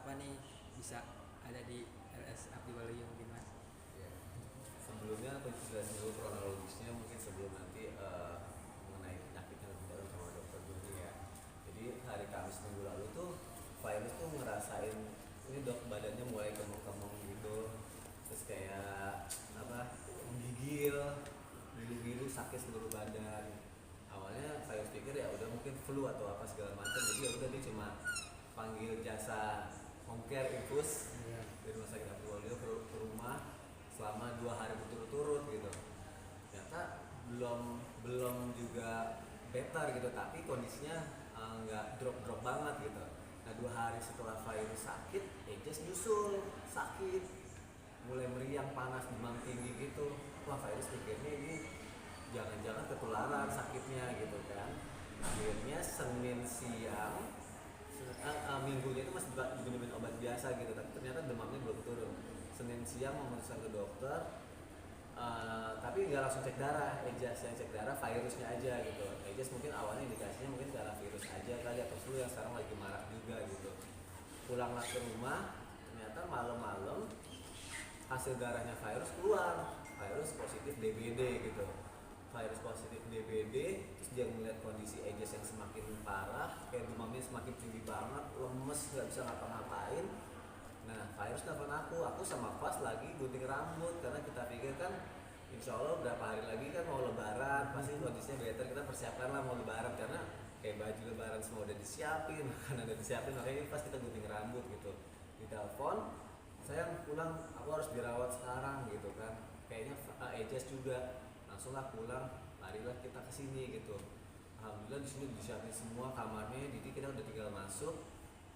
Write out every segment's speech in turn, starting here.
kenapa nih bisa ada di RS Abdi Waluyo mungkin Mas? Ya. Sebelumnya aku jelasin dulu kronologisnya mungkin sebelum nanti mengenai penyakitnya lebih dalam sama dokter dulu ya. Jadi hari Kamis minggu lalu tuh virus tuh ngerasain ini dok badannya mulai kemung-kemung gitu, terus kayak apa menggigil, biru-biru sakit seluruh badan. Awalnya saya pikir ya udah mungkin flu atau apa segala macam, jadi ya udah dia cuma panggil jasa home care infus dari rumah sakit Abdi Waluyo ke rumah selama 2 hari berturut-turut gitu. Ternyata belum belum juga better gitu, tapi kondisinya nggak drop banget gitu. Nah 2 hari setelah virus sakit, Ejes nyusul sakit, mulai meriang, panas, demam tinggi gitu. Wah virus pikirnya ini jangan-jangan ketularan sakitnya gitu kan. Akhirnya Senin siang, minggunya itu masih minum obat biasa gitu, tapi ternyata demamnya belum turun. Senin siang memeriksa ke dokter, tapi nggak langsung cek darah, Ejas yang cek darah virusnya aja gitu. Ejas mungkin awalnya indikasinya mungkin darah virus aja kali atau flu yang sekarang lagi marak juga gitu. Pulanglah ke rumah, ternyata malam-malam hasil darahnya virus keluar, virus positif DBD gitu. Virus positif DBD, terus dia melihat kondisi Ejas yang semakin parah, kayak demamnya semakin tinggi banget, lemes, nggak bisa ngapa-ngapain. Nah, virus telepon aku sama Fas lagi gunting rambut karena kita pikir kan insya Allah berapa hari lagi kan mau lebaran, pasti kondisinya better, kita persiapkan lah mau lebaran karena kayak baju lebaran semua udah disiapin, makanan udah disiapin, makanya pas kita gunting rambut gitu. Di telepon, sayang pulang, aku harus dirawat sekarang gitu kan. Kayaknya Ejas juga, langsunglah pulang, marilah kita kesini gitu. Alhamdulillah di sini disiapin semua kamarnya, jadi kita udah tinggal masuk.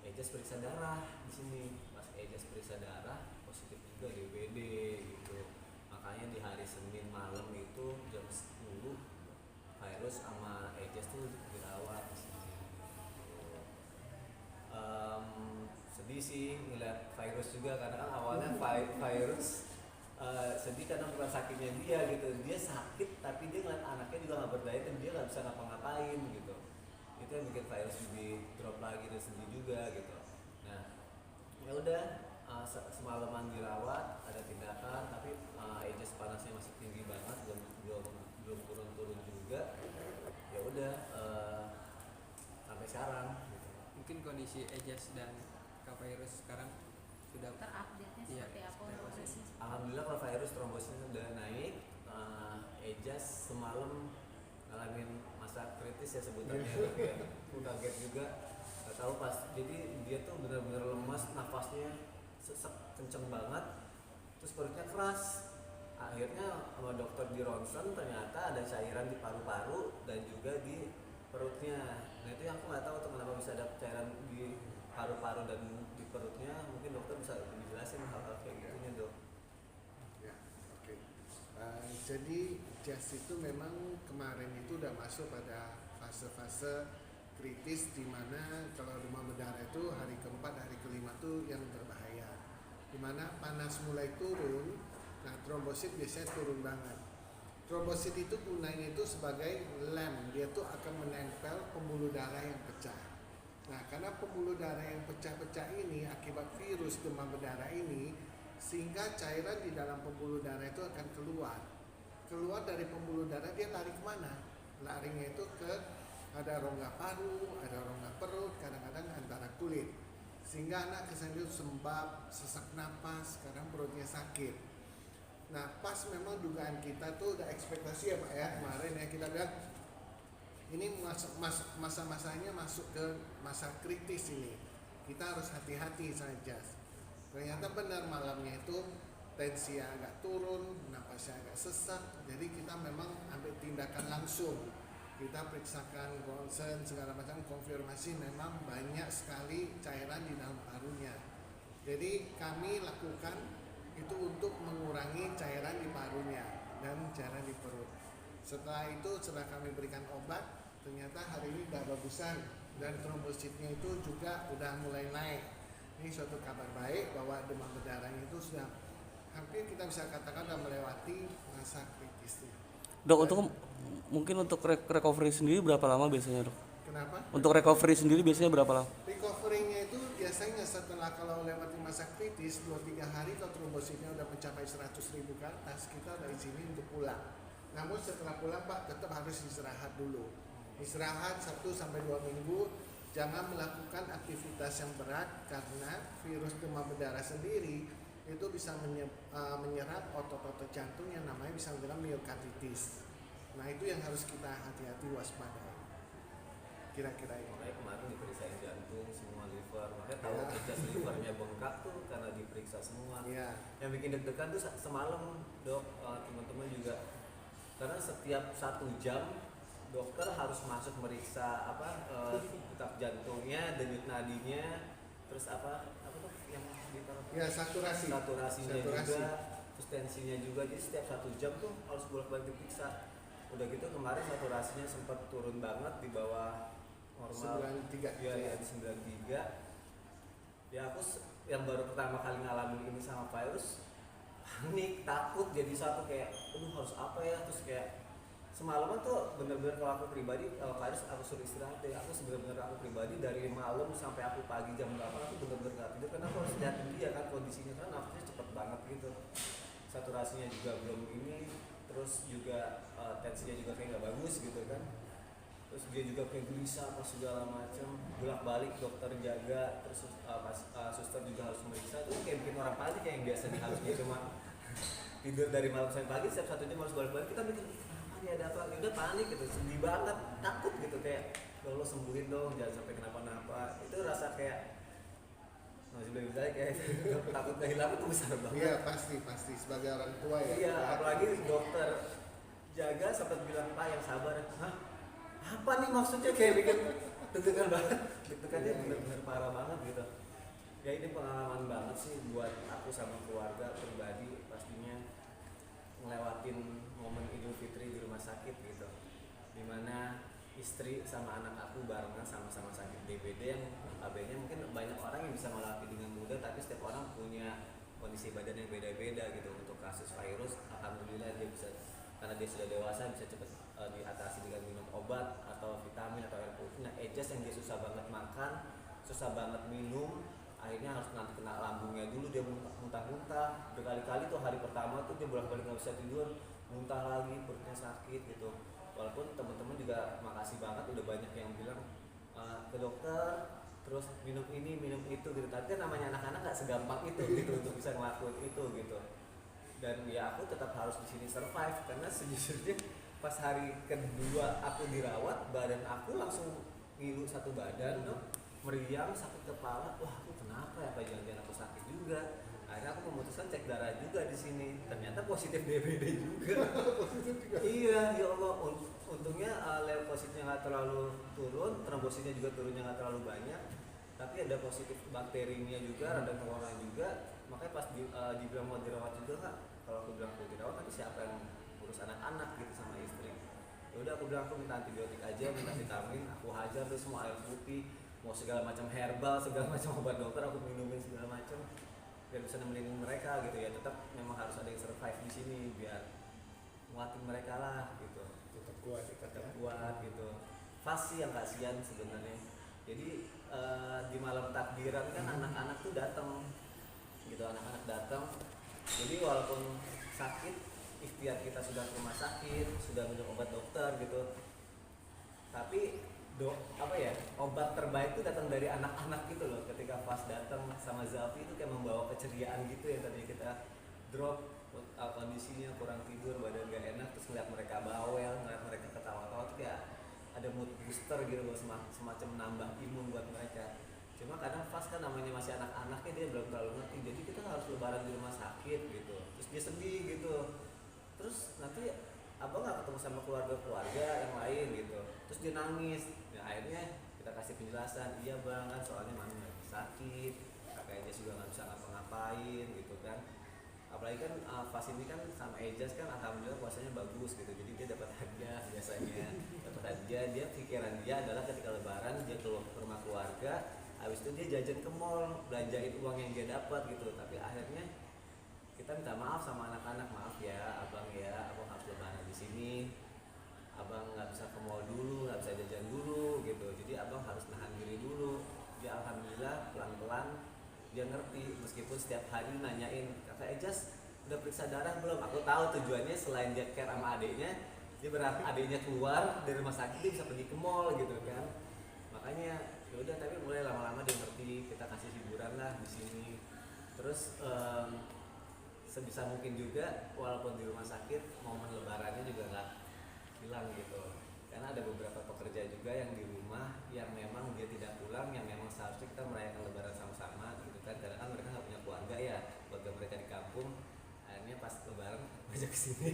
Ejas periksa darah di sini. Pas Ejas periksa darah positif juga DBD gitu. Makanya di hari Senin malam itu jam 10 virus sama Ejas tuh dirawat di sini. Sedih sih ngeliat virus juga karena kan awalnya virus sedih karena bukan sakitnya dia gitu, dia sakit tapi dia ngeliat anaknya juga nggak berdaya dan dia nggak bisa ngapa-ngapain gitu. Itu yang bikin virus lebih drop lagi dan sedih juga gitu. Nah ya udah, semalaman dirawat ada tindakan tapi Ejas panasnya masih tinggi banget, belum turun juga. Ya udah, sampai sekarang gitu. Mungkin kondisi Ejas dan Kak Virus sekarang sudah terupdate-nya iya, seperti apa seperti apa sih? progresnya? Alhamdulillah kalau virus trombositnya udah naik. Ejas semalam ngalamin masa kritis ya sebutannya. Ya. Aku kaget juga, nggak tahu pas. Jadi dia tuh benar-benar lemas, nafasnya sesek kenceng banget, terus perutnya keras. Akhirnya sama dokter di ronsen ternyata ada cairan di paru-paru dan juga di perutnya. Nah itu yang aku nggak tahu tuh kenapa bisa ada cairan di paru-paru dan di perutnya. Mungkin dokter bisa lebih jelasin hal-hal kayak gitunya dok. Ya, oke. Jadi Jas itu memang kemarin itu udah masuk pada fase-fase kritis di mana kalau demam berdarah itu hari keempat, hari kelima tuh yang berbahaya. Di mana panas mulai turun, nah trombosit biasanya turun banget. Trombosit itu gunanya itu sebagai lem, dia tuh akan menempel pembuluh darah yang pecah. Nah, karena pembuluh darah yang pecah-pecah ini akibat virus demam berdarah ini, sehingga cairan di dalam pembuluh darah itu akan keluar dari pembuluh darah. Dia lari kemana? Larinya itu ke ada rongga paru, ada rongga perut, kadang-kadang antara kulit, sehingga anak kesannya sembab, sesak napas, kadang perutnya sakit. Nah, pas memang dugaan kita tuh udah ekspektasi ya Pak ya, kemarin ya kita bilang ini masa-masanya masuk ke masa kritis ini, kita harus hati-hati saja. Ternyata benar malamnya itu tensi agak turun, napasnya agak sesak, jadi kita memang ambil tindakan langsung. Kita periksakan ronsen segala macam, konfirmasi memang banyak sekali cairan di dalam parunya. Jadi kami lakukan itu untuk mengurangi cairan di parunya dan cairan di perut. Setelah itu, setelah kami berikan obat, ternyata hari ini udah bagusan dan trombositnya itu juga udah mulai naik. Ini suatu kabar baik bahwa demam berdarahnya itu sudah hampir kita bisa katakan sudah melewati masa kritisnya. Dok, untuk mungkin untuk recovery sendiri berapa lama biasanya dok? Kenapa? Untuk recovery sendiri biasanya berapa lama? Recovery-nya itu biasanya setelah setelah kalau lewati masa kritis 2-3 hari kalau trombositnya udah mencapai 100.000 ke atas, kita udah izinin untuk pulang. Namun setelah pulang Pak tetap harus istirahat dulu. Istirahat 1-2 minggu, jangan melakukan aktivitas yang berat karena virus demam berdarah sendiri itu bisa menyerap otot-otot jantung yang namanya bisa dalam miokarditis. Nah itu yang harus kita hati-hati waspadai. Kira-kira itu. Makanya kemarin diperiksain jantung, semua liver, makanya tahu ajas livernya bengkak tuh karena diperiksa semua. Iya. Yang bikin deg-degan tuh semalam dok, teman-teman juga, karena setiap 1 jam dokter harus masuk meriksa detak jantungnya, denyut nadinya, terus apa tuh yang ditaruh? Ya saturasinya juga, terus tensinya juga. Jadi setiap 1 jam tuh harus bolak-balik diperiksa. Udah gitu kemarin saturasinya sempat turun banget di bawah normal 93. Ya di 93. Ya aku yang baru pertama kali ngalamin ini sama virus, panik, takut, jadi satu kayak aduh harus apa ya, terus kayak semalaman tuh bener-bener kalau aku pribadi, kalau virus aku suruh istirahat ya, aku sebenernya aku pribadi dari malam sampai aku pagi jam 8 aku bener-bener gak tidur karena aku harus liatin dia kan kondisinya, kan nafasnya cepet banget gitu, saturasinya juga belum ini, terus juga tensinya juga kayak gak bagus gitu kan, terus dia juga kayak gelisah apa segala macam, bolak-balik dokter jaga, terus suster juga harus meriksa, itu kayak bikin orang panik kayak yang biasanya harusnya cuma tidur dari malam sampai pagi, setiap 1 jam harus balik-balik, kita mikir kenapa nih, ada apa, udah panik gitu, sedih banget, takut gitu kayak lo sembuhin dong, jangan sampai kenapa-napa, itu rasa kayak masih belum bisa kayak takut kehilangan itu besar banget. Iya pasti sebagai orang tua ya. Iya, apalagi dokter jaga sempat bilang Pak yang sabar, hah apa nih maksudnya, kayak bikin deg-degan banget, deg-degannya bener-bener parah banget gitu. Ya ini pengalaman banget sih buat aku sama keluarga pribadi, pastinya ngelewatin momen Idul Fitri di rumah sakit gitu, dimana istri sama anak aku barengan sama-sama sakit DBD yang AB-nya mungkin banyak orang yang bisa melewati dengan mudah, tapi setiap orang punya kondisi badan yang beda-beda gitu. Untuk kasus virus alhamdulillah dia bisa, karena dia sudah dewasa, bisa cepat diatasi dengan minum obat atau vitamin atau air putih. Nah Ejas yang dia susah banget makan, susah banget minum, akhirnya harus nanti kena lambungnya dulu, dia muntah-muntah berkali-kali tuh, hari pertama tuh dia bolak-balik nggak bisa tidur, muntah lagi, perutnya sakit gitu. Walaupun teman-teman juga makasih banget udah banyak yang bilang ke dokter, terus minum ini minum itu gitu, tapi kan namanya anak-anak nggak segampang itu gitu untuk bisa ngelakuin itu gitu. Dan ya aku tetap harus di sini survive, karena sejujurnya pas hari kedua aku dirawat, badan aku langsung ngilu satu badan dong, meriang, sakit kepala, wah aku kenapa ya, apa jangan-jangan aku sakit juga. Akhirnya aku memutuskan cek darah juga di sini, ternyata positif DBD juga. Iya, ya Allah, untungnya level positifnya nggak terlalu turun, trombositnya juga turunnya nggak terlalu banyak, tapi ada positif bakterinya juga, ada corona juga. Makanya pas dibilang mau dirawat juga nggak, kalau aku bilang mau dirawat, tapi siapa yang urus anak-anak gitu sama istri. Ya udah aku bilang aku minta antibiotik aja, minta vitamin, aku hajar tuh semua air putih, mau segala macam herbal, segala macam obat dokter aku minumin segala macam biar bisa nemenin mereka gitu ya. Tetap memang harus ada yang survive di sini biar nguatin mereka lah gitu, Tetap kuat gitu. Pasti yang kasihan sebenarnya. Jadi di malam takbiran kan anak-anak tuh datang gitu, anak-anak datang. Jadi walaupun sakit, ikhtiar kita sudah ke rumah sakit, sudah minum obat dokter gitu, tapi obat terbaik itu datang dari anak-anak gitu loh. Ketika pas datang sama Zafi itu kayak membawa keceriaan gitu ya, tadi kita drop kondisinya kurang tidur, badan gak enak, terus ngeliat mereka bawel, ngeliat mereka ketawa-tawa tuh kayak ada mood booster gitu loh, semacam nambah imun buat mereka. Cuma kadang pas kan namanya masih anak-anaknya, dia belum terlalu ngerti, jadi kita harus lebaran di rumah sakit gitu, terus dia sedih gitu, terus nanti abang gak ketemu sama keluarga-keluarga yang lain gitu, terus dia nangis. Ya akhirnya kita kasih penjelasan, iya bang kan soalnya mami lagi sakit, kakak Ejas juga gak bisa ngapa-ngapain gitu kan. Apalagi kan Fas ini kan sama Ejas kan alhamdulillah puasanya bagus gitu, jadi dia dapat hadiah biasanya, dapat hadiah. Dia pikiran dia adalah ketika lebaran dia keluar ke rumah keluarga, habis itu dia jajan ke mall, belanjain uang yang dia dapat gitu. Tapi akhirnya kita minta maaf sama anak-anak, maaf ya abang harus lebaran di sini, abang nggak bisa ke mall dulu, nggak bisa jajan dulu gitu, jadi abang harus nahan diri dulu. Dia alhamdulillah pelan-pelan dia ngerti meskipun setiap hari nanyain kakak Ejas udah periksa darah belum. Aku tahu tujuannya selain dia care sama adiknya, dia berharap adiknya keluar dari rumah sakit dia bisa pergi ke mall gitu kan. Makanya ya udah, tapi mulai lama-lama dia ngerti, kita kasih hiburan lah di sini. Terus sebisa mungkin juga walaupun di rumah sakit momen lebarannya juga nggak hilang gitu, karena ada beberapa pekerja juga yang di rumah yang memang dia tidak pulang, yang memang seharusnya kita merayakan lebaran sama-sama gitu kan, karena kan mereka nggak punya keluarga ya, keluarga mereka di kampung, akhirnya pas lebaran ngajak kesini.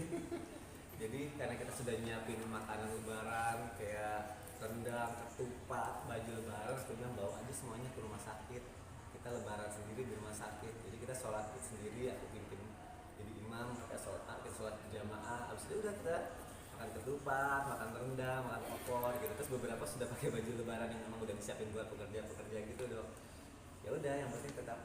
Jadi karena kita sudah nyiapin makanan lebaran kayak rendang, ketupat, baju lebaran, kita bilang bawa aja semuanya ke rumah sakit, kita lebaran sendiri di rumah sakit. Jadi kita sholat id sendiri, aku pimpin jadi imam, kita sholat berjamaah, abis itu udah kita makan ketupat, makan rendang, makan opor gitu. Terus beberapa sudah pakai baju lebaran yang memang udah disiapin buat pekerja-pekerja gitu dong. Ya udah, yang penting tetap